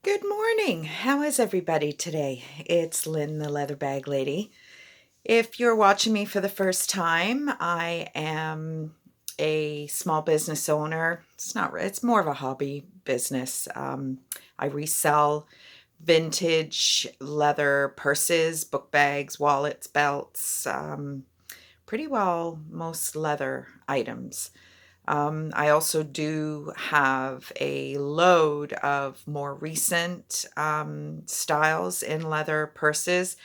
Good morning. How is everybody today? It's Lynn, the Leather Bag Lady. If you're watching me for the first time, I am a small business owner. It's more of a hobby business. I resell vintage leather purses, book bags, wallets, belts, pretty well most leather items. I also do have a load of more recent styles in leather purses,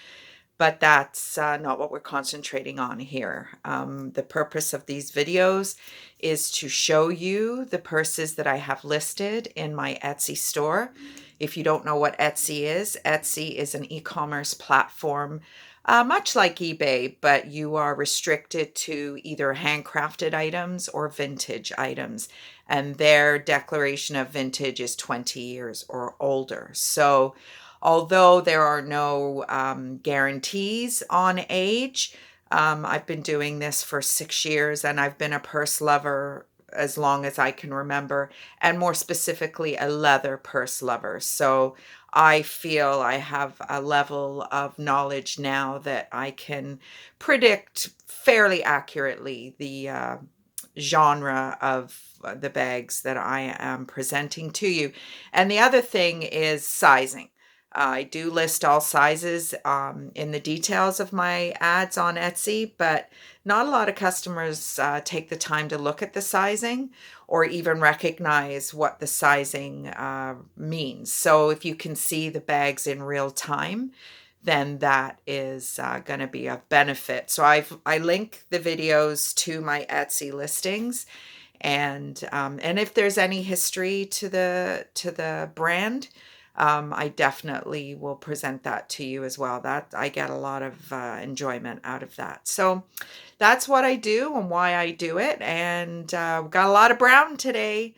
but that's not what we're concentrating on here. The purpose of these videos is to show you the purses that I have listed in my Etsy store. If you don't know what Etsy is an e-commerce platform, much like eBay, but you are restricted to either handcrafted items or vintage items. And their declaration of vintage is 20 years or older. So although there are no guarantees on age, I've been doing this for 6 years and I've been a purse lover as long as I can remember, and more specifically, a leather purse lover. So I feel I have a level of knowledge now that I can predict fairly accurately the genre of the bags that I am presenting to you. And the other thing is sizing. I do list all sizes in the details of my ads on Etsy, but not a lot of customers take the time to look at the sizing or even recognize what the sizing means. So if you can see the bags in real time, then that is going to be of benefit. So I link the videos to my Etsy listings, and if there's any history to the brand, I definitely will present that to you as well. That I get a lot of enjoyment out of that. So that's what I do and why I do it. And we've got a lot of brown today.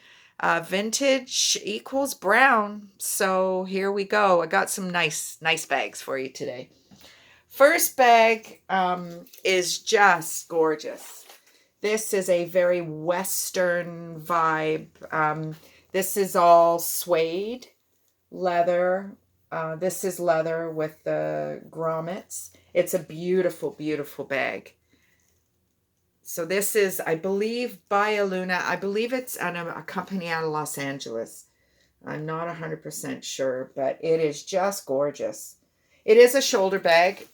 Vintage equals brown. So here we go. I got some nice bags for you today. First bag is just gorgeous. This is a very Western vibe. This is all suede leather. This is leather with the grommets. It's a beautiful, beautiful bag. So this is, I believe, by Aluna. I believe it's a company out of Los Angeles. I'm not 100% sure, but it is just gorgeous. It is a shoulder bag.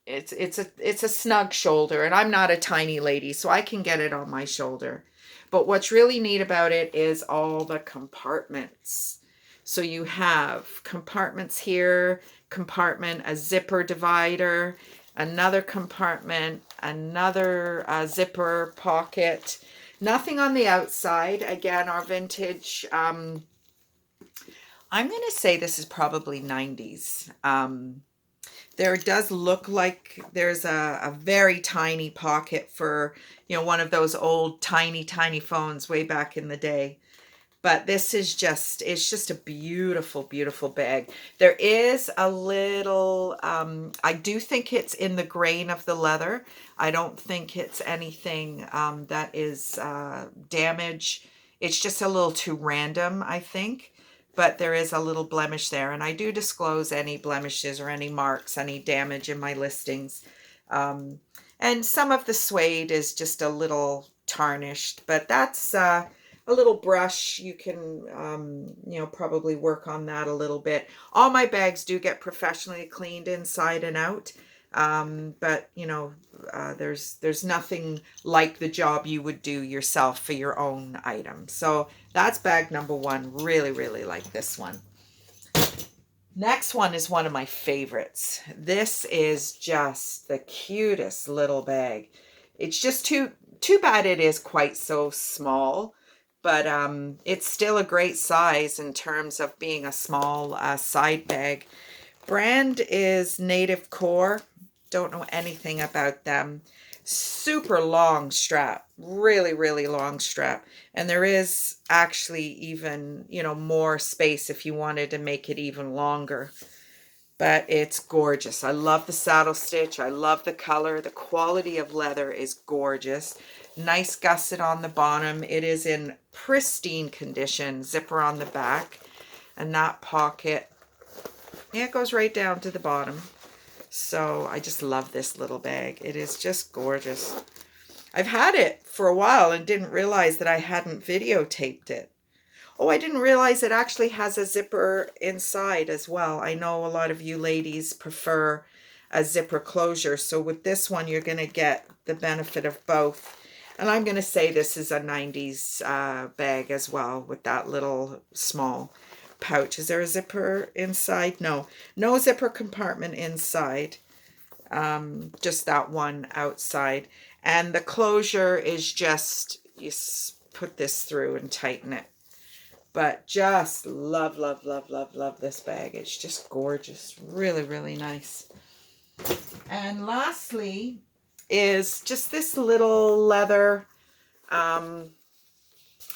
It's a snug shoulder, and I'm not a tiny lady, so I can get it on my shoulder. But what's really neat about it is all the compartments. So you have compartments here, compartment, a zipper divider, another compartment, another zipper pocket. Nothing on the outside. Again, our vintage. I'm going to say this is probably 90s. There does look like there's a very tiny pocket for, one of those old tiny phones way back in the day. But it's just a beautiful, beautiful bag. There is a little, I do think it's in the grain of the leather. I don't think it's anything that is damage. It's just a little too random, I think. But there is a little blemish there. And I do disclose any blemishes or any marks, any damage in my listings. And some of the suede is just a little tarnished, but that's a little brush. You can, probably work on that a little bit. All my bags do get professionally cleaned inside and out. But there's nothing like the job you would do yourself for your own item. So that's bag number one. Really, really like this one. Next one is one of my favorites. This is just the cutest little bag. It's just too bad it is quite so small, but it's still a great size in terms of being a small side bag. Brand is Native Core. Don't know anything about them. Super long strap, really, really long strap. And there is actually even, more space if you wanted to make it even longer. But it's gorgeous. I love the saddle stitch. I love the color. The quality of leather is gorgeous. Nice gusset on the bottom. It is in pristine condition. Zipper on the back. And that pocket, yeah, it goes right down to the bottom. So I just love this little bag. It is just gorgeous. I've had it for a while and didn't realize that I hadn't videotaped it. Oh, I didn't realize it actually has a zipper inside as well. I know a lot of you ladies prefer a zipper closure. So with this one, you're going to get the benefit of both. And I'm going to say this is a 90s bag as well with that little small pouch. Is there a zipper inside? No, no zipper compartment inside. Just that one outside. And the closure is just, you put this through and tighten it. But just love, love, love, love, love this bag. It's just gorgeous. Really, really nice. And lastly is just this little leather.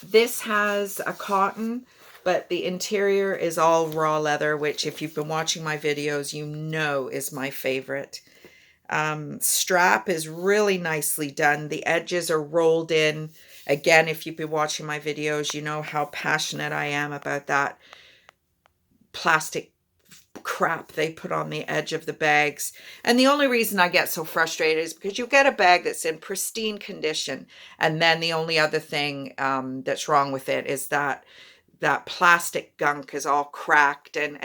This has a cotton, but the interior is all raw leather, which if you've been watching my videos, you know is my favorite. Strap is really nicely done. The edges are rolled in. Again, if you've been watching my videos, you know how passionate I am about that plastic crap they put on the edge of the bags. And the only reason I get so frustrated is because you get a bag that's in pristine condition, and then the only other thing that's wrong with it is that plastic gunk is all cracked, and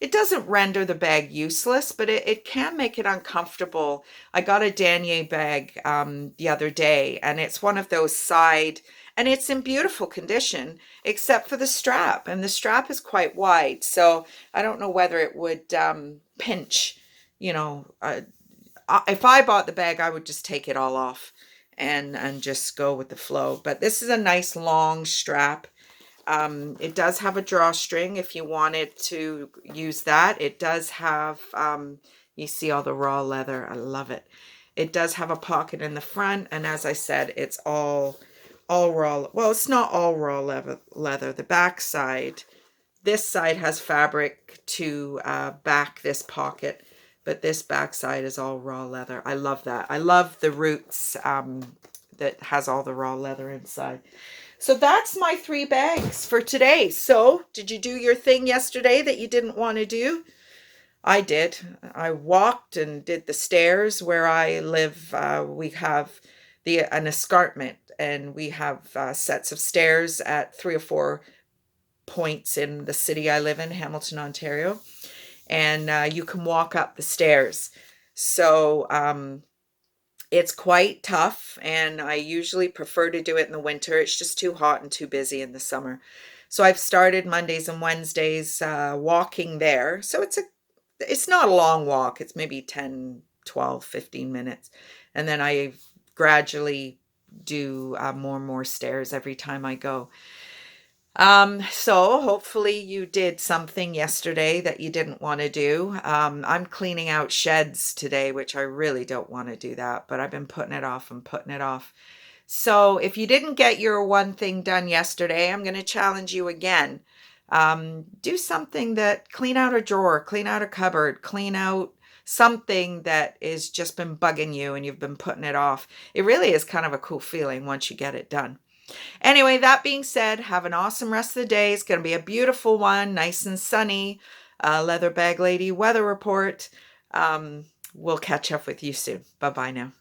it doesn't render the bag useless, but it can make it uncomfortable. I got a denier bag the other day, and it's one of those side, and it's in beautiful condition, except for the strap. And the strap is quite wide, so I don't know whether it would pinch. You know, if I bought the bag, I would just take it all off and just go with the flow. But this is a nice long strap. It does have a drawstring if you wanted to use that. It does have, you see all the raw leather. I love it. It does have a pocket in the front. And as I said, it's all raw. Well, it's not all raw leather. The back side, this side has fabric to back this pocket, but this back side is all raw leather. I love that. I love the roots that has all the raw leather inside. So that's my 3 bags for today. So did you do your thing yesterday that you didn't want to do? I did. I walked and did the stairs where I live. We have an escarpment, and we have sets of stairs at 3 or 4 points in the city I live in, Hamilton, Ontario. And you can walk up the stairs. So it's quite tough, and I usually prefer to do it in the winter. It's just too hot and too busy in the summer. So I've started Mondays and Wednesdays walking there. So it's not a long walk. It's maybe 10, 12, 15 minutes. And then I gradually do more and more stairs every time I go. So hopefully you did something yesterday that you didn't want to do. I'm cleaning out sheds today, which I really don't want to do that, but I've been putting it off and putting it off. So if you didn't get your one thing done yesterday, I'm going to challenge you again. Do something clean out a drawer, clean out a cupboard, clean out something that is just been bugging you and you've been putting it off. It really is kind of a cool feeling once you get it done. Anyway, that being said, have an awesome rest of the day. It's going to be a beautiful one, nice and sunny. Leather Bag Lady weather report. We'll catch up with you soon. Bye-bye now.